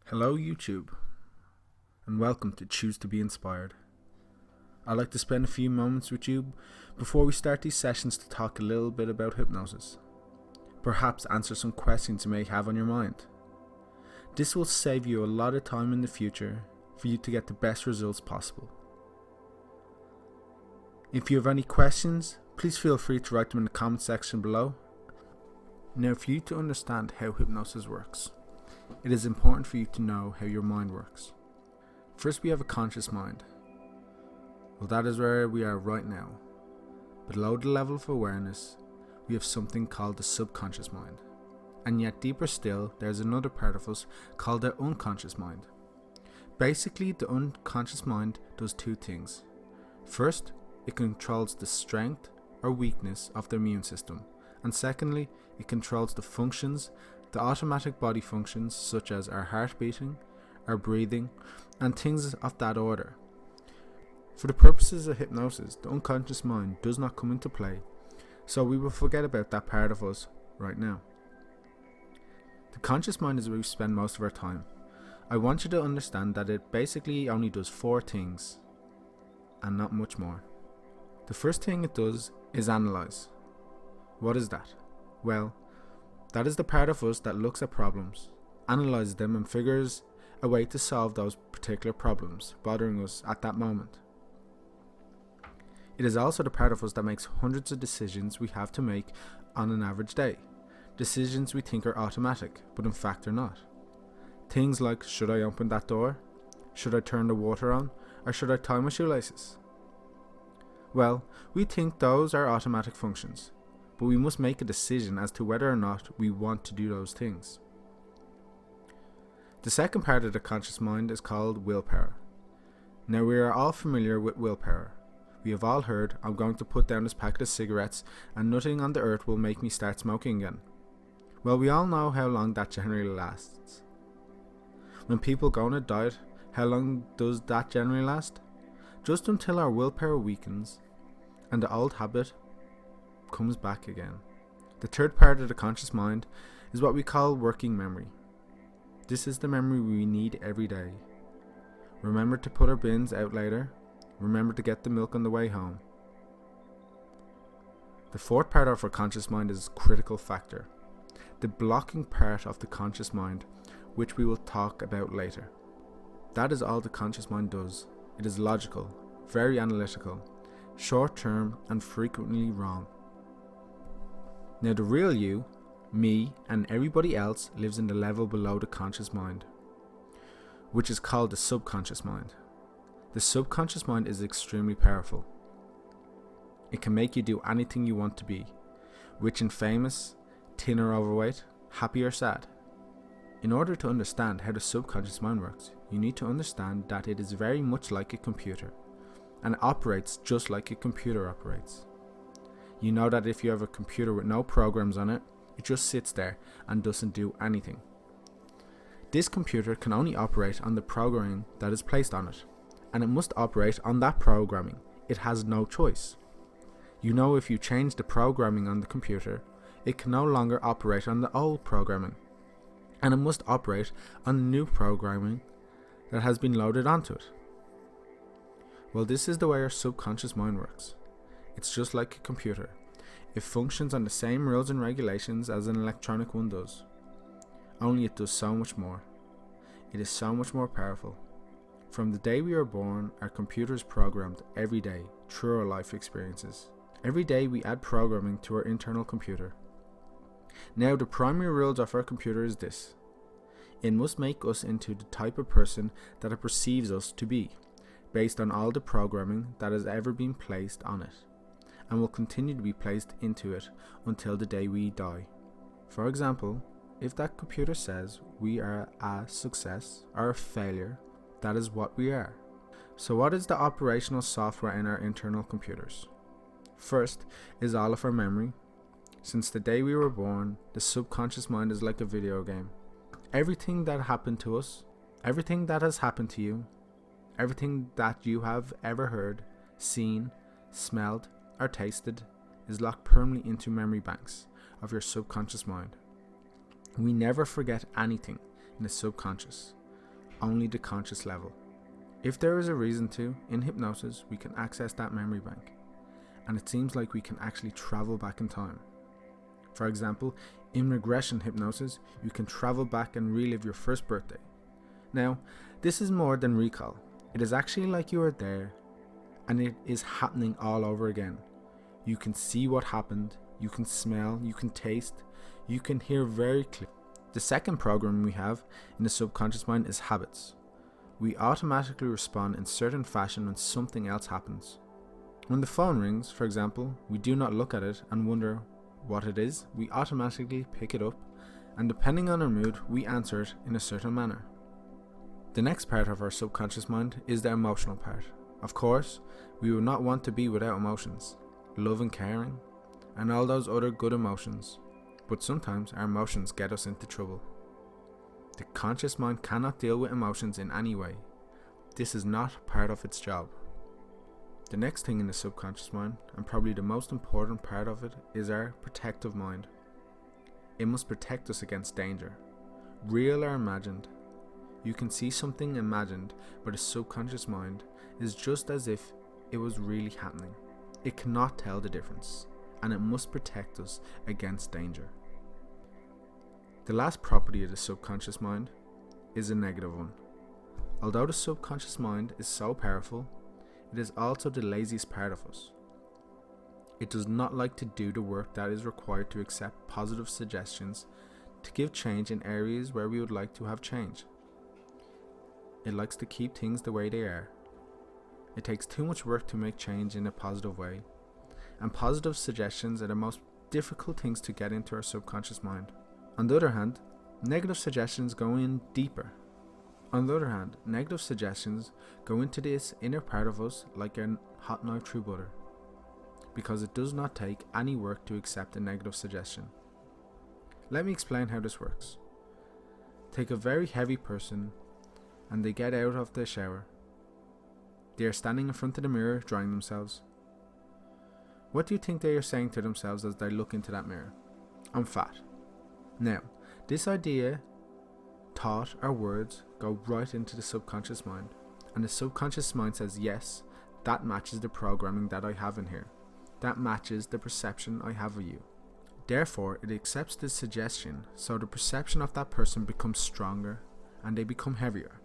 Hello YouTube, and welcome to Choose to be Inspired. I'd like to spend a few moments with you before we start these sessions to talk a little bit about hypnosis. Perhaps answer some questions you may have on your mind. This will save you a lot of time in the future for you to get the best results possible. If you have any questions, please feel free to write them in the comment section below. Now, for you to understand how hypnosis works, it is important for you to know how your mind works. First, we have a conscious mind. Well, that is where we are right now. Below the level of awareness, we have something called the subconscious mind. And yet deeper still, there's another part of us called the unconscious mind. Basically, the unconscious mind does two things. First, it controls the strength or weakness of the immune system. And secondly, it controls the functions, the automatic body functions such as our heart beating, our breathing, and things of that order. For the purposes of hypnosis, the unconscious mind does not come into play, so we will forget about that part of us right now. The conscious mind is where we spend most of our time. I want you to understand that it basically only does four things, and not much more. The first thing it does is analyze. What is that? Well, that is the part of us that looks at problems, analyzes them, and figures a way to solve those particular problems bothering us at that moment. It is also the part of us that makes hundreds of decisions we have to make on an average day. Decisions we think are automatic, but in fact are not. Things like, should I open that door? Should I turn the water on? Or should I tie my shoelaces? Well, we think those are automatic functions, but we must make a decision as to whether or not we want to do those things. The second part of the conscious mind is called willpower. Now, we are all familiar with willpower. We have all heard, I'm going to put down this packet of cigarettes and nothing on the earth will make me start smoking again. Well, we all know how long that generally lasts. When people go on a diet, how long does that generally last? Just until our willpower weakens and the old habit comes back again. The third part of the conscious mind is what we call working memory. This is the memory we need every day. Remember to put our bins out later. Remember to get the milk on the way home. The fourth part of our conscious mind is critical factor, the blocking part of the conscious mind, which we will talk about later. That is all the conscious mind does. It is logical, very analytical, short-term, and frequently wrong. Now, the real you, me, and everybody else lives in the level below the conscious mind, which is called the subconscious mind. The subconscious mind is extremely powerful. It can make you do anything you want to be, rich and famous, thin or overweight, happy or sad. In order to understand how the subconscious mind works, you need to understand that it is very much like a computer, and it operates just like a computer operates. You know that if you have a computer with no programs on it, it just sits there and doesn't do anything. This computer can only operate on the programming that is placed on it, and it must operate on that programming. It has no choice. You know, if you change the programming on the computer, it can no longer operate on the old programming, and it must operate on the new programming that has been loaded onto it. Well, this is the way our subconscious mind works. It's just like a computer. It functions on the same rules and regulations as an electronic one does. Only it does so much more. It is so much more powerful. From the day we are born, our computer is programmed every day through our life experiences. Every day we add programming to our internal computer. Now, the primary rules of our computer is this. It must make us into the type of person that it perceives us to be, based on all the programming that has ever been placed on it, and will continue to be placed into it until the day we die. For example, if that computer says we are a success or a failure, that is what we are. So what is the operational software in our internal computers? First is all of our memory. Since the day we were born, the subconscious mind is like a video game. Everything that happened to us, everything that has happened to you, everything that you have ever heard, seen, smelled, or tasted is locked permanently into memory banks of your subconscious mind. We never forget anything in the subconscious. only the conscious level. If there is a reason to, in hypnosis, we can access that memory bank, and it seems like we can actually travel back in time. For example, in regression hypnosis, you can travel back and relive your first birthday. Now, this is more than recall. It is actually like you are there, and it is happening all over again. You can see what happened, you can smell, you can taste, you can hear very clearly. The second program we have in the subconscious mind is habits. We automatically respond in certain fashion when something else happens. When the phone rings, for example, we do not look at it and wonder what it is. We automatically pick it up, and depending on our mood, we answer it in a certain manner. The next part of our subconscious mind is the emotional part. Of course, we would not want to be without emotions, love and caring, and all those other good emotions. But sometimes our emotions get us into trouble. The conscious mind cannot deal with emotions in any way. This is not part of its job. The next thing in the subconscious mind, and probably the most important part of it, is our protective mind. It must protect us against danger, real or imagined. You can see something imagined, but the subconscious mind is just as if it was really happening. It cannot tell the difference, and it must protect us against danger. The last property of the subconscious mind is a negative one. Although the subconscious mind is so powerful, it is also the laziest part of us. It does not like to do the work that is required to accept positive suggestions to give change in areas where we would like to have change. It likes to keep things the way they are. It takes too much work to make change in a positive way, and positive suggestions are the most difficult things to get into our subconscious mind. On the other hand, negative suggestions go in deeper. Negative suggestions go into this inner part of us like a hot knife through butter, because it does not take any work to accept a negative suggestion. Let me explain how this works. Take a very heavy person and they get out of the shower. They are standing in front of the mirror drying themselves. What do you think they are saying to themselves as they look into that mirror? I'm fat. Now, this idea, thought, or words go right into the subconscious mind, and the subconscious mind says, yes, that matches the programming that I have in here. That matches the perception I have of you. Therefore, it accepts this suggestion, so the perception of that person becomes stronger and they become heavier.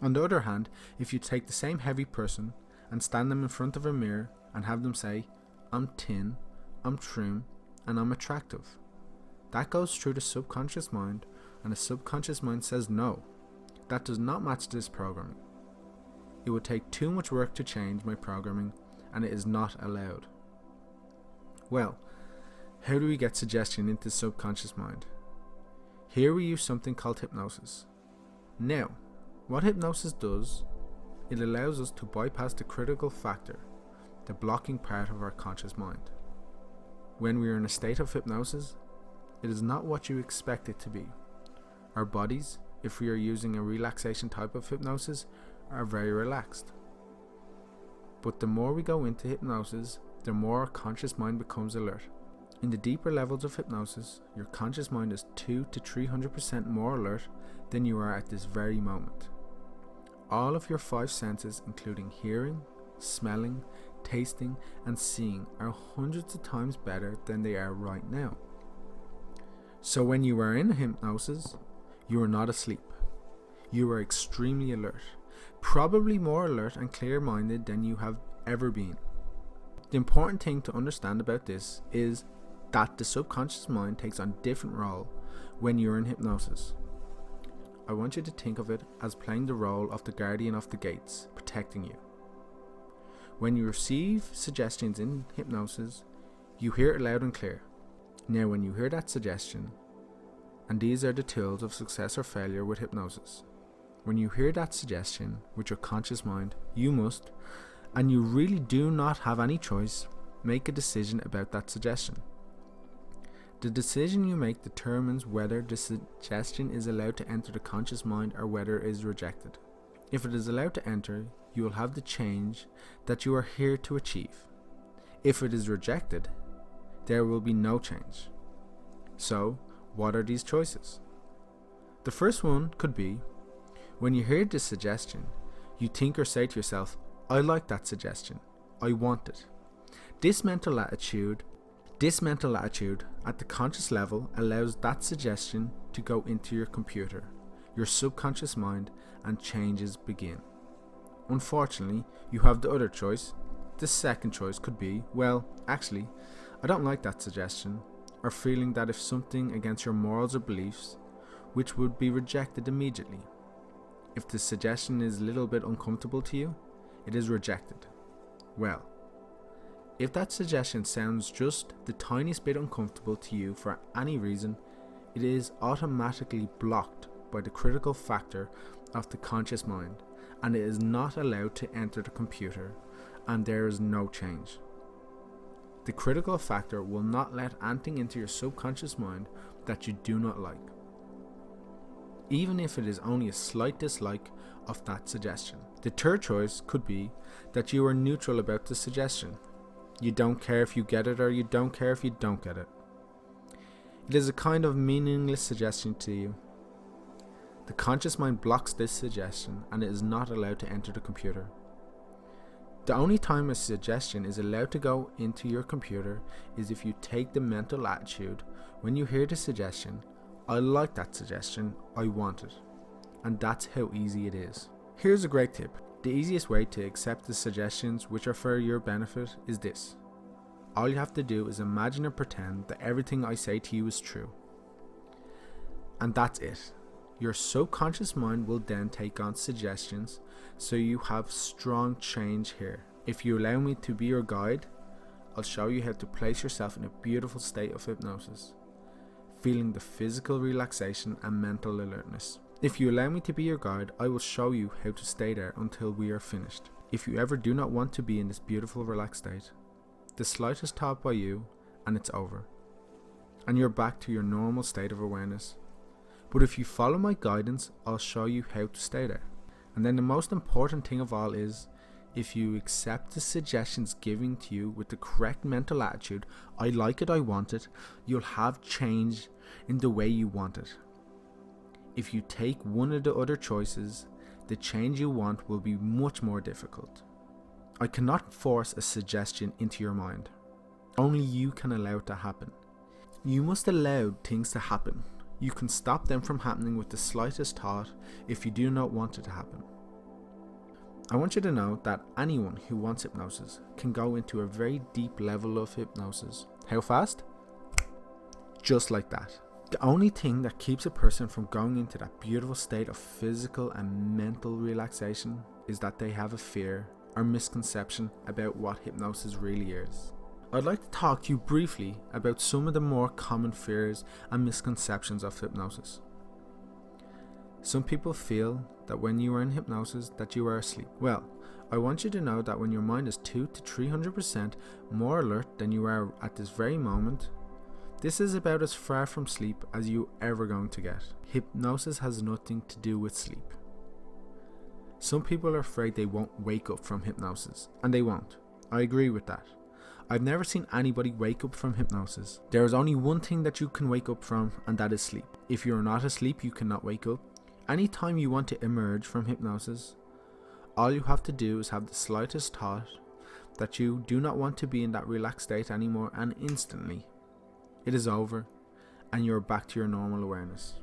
On the other hand, if you take the same heavy person and stand them in front of a mirror and have them say, I'm thin, I'm trim, and I'm attractive, that goes through the subconscious mind, and the subconscious mind says no, that does not match this programming. It would take too much work to change my programming, and it is not allowed. Well, how do we get suggestion into the subconscious mind? Here we use something called hypnosis. Now, what hypnosis does, it allows us to bypass the critical factor, the blocking part of our conscious mind. When we are in a state of hypnosis, it is not what you expect it to be. Our bodies, if we are using a relaxation type of hypnosis, are very relaxed. But the more we go into hypnosis, the more our conscious mind becomes alert. In the deeper levels of hypnosis, your conscious mind is 200 to 300% more alert than you are at this very moment. All of your 5 senses, including hearing, smelling, tasting, and seeing, are hundreds of times better than they are right now. So when you are in hypnosis, you are not asleep. You are extremely alert, probably more alert and clear-minded than you have ever been. The important thing to understand about this is that the subconscious mind takes on a different role when you're in hypnosis. I want you to think of it as playing the role of the guardian of the gates, protecting you. When you receive suggestions in hypnosis, you hear it loud and clear. Now when you hear that suggestion, and these are the tools of success or failure with hypnosis, when you hear that suggestion with your conscious mind, you must, and you really do not have any choice, make a decision about that suggestion. The decision you make determines whether the suggestion is allowed to enter the conscious mind or whether it is rejected. If it is allowed to enter, you will have the change that you are here to achieve. If it is rejected, there will be no change. So, what are these choices? The first one could be, When you hear this suggestion, you think or say to yourself, I like that suggestion. I want it. This mental attitude at the conscious level allows that suggestion to go into your computer, your subconscious mind, and changes begin. Unfortunately, you have the other choice. The second choice could be, well, actually, I don't like that suggestion, or feeling that if something against your morals or beliefs, which would be rejected immediately. If the suggestion is a little bit uncomfortable to you, it is rejected. Well, if that suggestion sounds just the tiniest bit uncomfortable to you for any reason, it is automatically blocked by the critical factor of the conscious mind, and it is not allowed to enter the computer, and there is no change. The critical factor will not let anything into your subconscious mind that you do not like, even if it is only a slight dislike of that suggestion. The third choice could be that you are neutral about the suggestion. You don't care if you get it, or you don't care if you don't get it. It is a kind of meaningless suggestion to you. The conscious mind blocks this suggestion, and it is not allowed to enter the computer. The only time a suggestion is allowed to go into your computer is if you take the mental attitude when you hear the suggestion, I like that suggestion, I want it. And that's how easy it is. Here's a great tip. The easiest way to accept the suggestions which are for your benefit is this. All you have to do is imagine and pretend that everything I say to you is true. And that's it. Your subconscious mind will then take on suggestions, so you have strong change here. If you allow me to be your guide, I'll show you how to place yourself in a beautiful state of hypnosis, feeling the physical relaxation and mental alertness. If you allow me to be your guide, I will show you how to stay there until we are finished. If you ever do not want to be in this beautiful relaxed state, the slightest thought by you and it's over, and you're back to your normal state of awareness. But if you follow my guidance, I'll show you how to stay there. And then the most important thing of all is, if you accept the suggestions given to you with the correct mental attitude, I like it, I want it, you'll have change in the way you want it. If you take one of the other choices, the change you want will be much more difficult. I cannot force a suggestion into your mind. Only you can allow it to happen. You must allow things to happen. You can stop them from happening with the slightest thought if you do not want it to happen. I want you to know that anyone who wants hypnosis can go into a very deep level of hypnosis. How fast? Just like that. The only thing that keeps a person from going into that beautiful state of physical and mental relaxation is that they have a fear or misconception about what hypnosis really is. I'd like to talk to you briefly about some of the more common fears and misconceptions of hypnosis. Some people feel that when you are in hypnosis that you are asleep. Well, I want you to know that when your mind is 200 to 300% more alert than you are at this very moment, this is about as far from sleep as you ever going to get. Hypnosis has nothing to do with sleep. Some people are afraid they won't wake up from hypnosis, and they won't. I agree with that. I've never seen anybody wake up from hypnosis. There is only one thing that you can wake up from, and that is sleep. If you're not asleep, you cannot wake up. Anytime you want to emerge from hypnosis, all you have to do is have the slightest thought that you do not want to be in that relaxed state anymore, and instantly it is over and you're back to your normal awareness.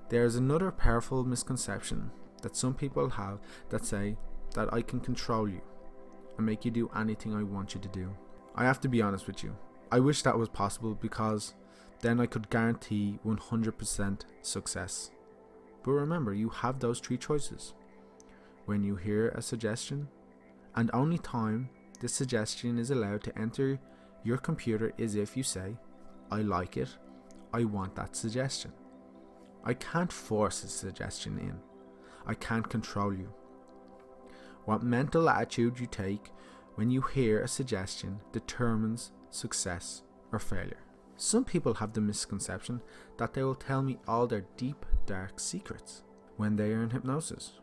There is another powerful misconception that some people have that say that I can control you and make you do anything I want you to do. I have to be honest with you. I wish that was possible, because then I could guarantee 100% success. But remember, you have those three choices. When you hear a suggestion, and only time the suggestion is allowed to enter your computer is if you say, I like it, I want that suggestion. I can't force a suggestion in. I can't control you. What mental attitude you take when you hear a suggestion determines success or failure. Some people have the misconception that they will tell me all their deep, dark secrets when they are in hypnosis.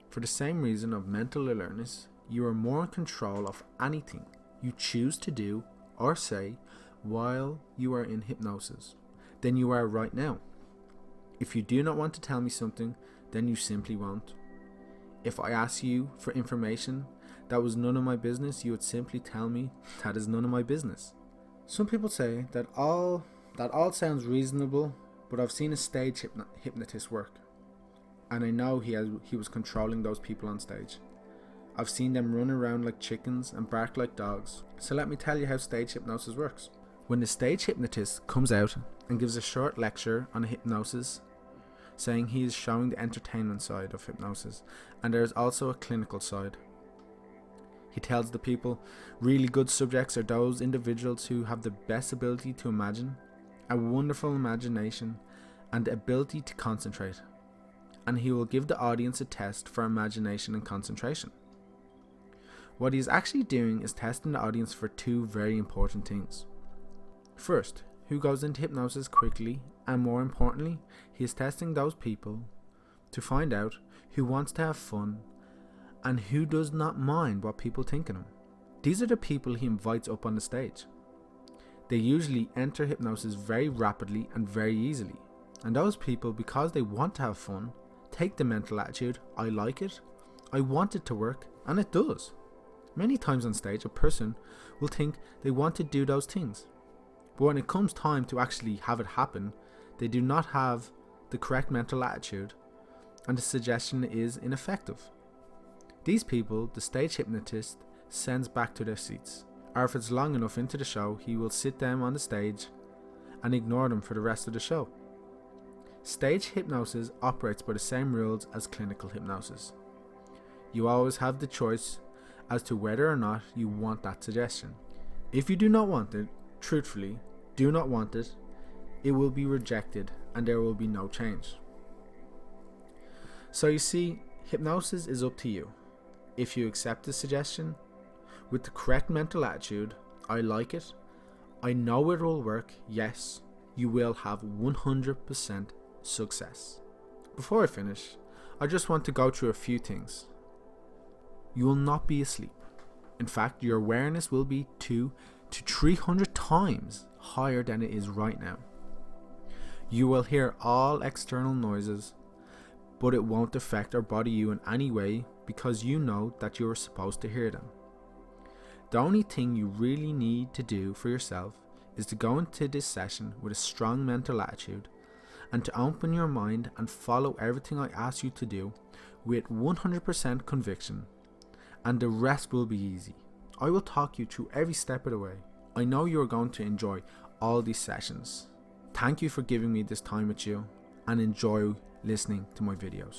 For the same reason of mental alertness, you are more in control of anything you choose to do or say while you are in hypnosis than you are right now. If you do not want to tell me something, then you simply won't. If I ask you for information that was none of my business, you would simply tell me that is none of my business. Some people say that all sounds reasonable, but I've seen a stage hypnotist work, and I know he was controlling those people on stage. I've seen them run around like chickens and bark like dogs. So let me tell you how stage hypnosis works. When the stage hypnotist comes out and gives a short lecture on hypnosis, saying he is showing the entertainment side of hypnosis, and there is also a clinical side. He tells the people really good subjects are those individuals who have the best ability to imagine, a wonderful imagination, and the ability to concentrate. And he will give the audience a test for imagination and concentration. What he is actually doing is testing the audience for two very important things. First, who goes into hypnosis quickly, and more importantly, he is testing those people to find out who wants to have fun and who does not mind what people think of him. These are the people he invites up on the stage. They usually enter hypnosis very rapidly and very easily, and those people, because they want to have fun, take the mental attitude, I like it, I want it to work, and it does. Many times on stage, a person will think they want to do those things, but when it comes time to actually have it happen, they do not have the correct mental attitude, and the suggestion is ineffective. These people, the stage hypnotist sends back to their seats, or if it's long enough into the show, he will sit them on the stage and ignore them for the rest of the show. Stage hypnosis operates by the same rules as clinical hypnosis. You always have the choice as to whether or not you want that suggestion. If you do not want it, truthfully, do not want it, it will be rejected and there will be no change. So you see, hypnosis is up to you. If you accept the suggestion with the correct mental attitude, I like it, I know it will work, yes, you will have 100% success. Before I finish, I just want to go through a few things. You will not be asleep. In fact, your awareness will be 200 to 300 times higher than it is right now. You will hear all external noises, but it won't affect or bother you in any way because you know that you are supposed to hear them. The only thing you really need to do for yourself is to go into this session with a strong mental attitude and to open your mind and follow everything I ask you to do with 100% conviction, and the rest will be easy. I will talk you through every step of the way. I know you are going to enjoy all these sessions. Thank you for giving me this time with you, and enjoy listening to my videos.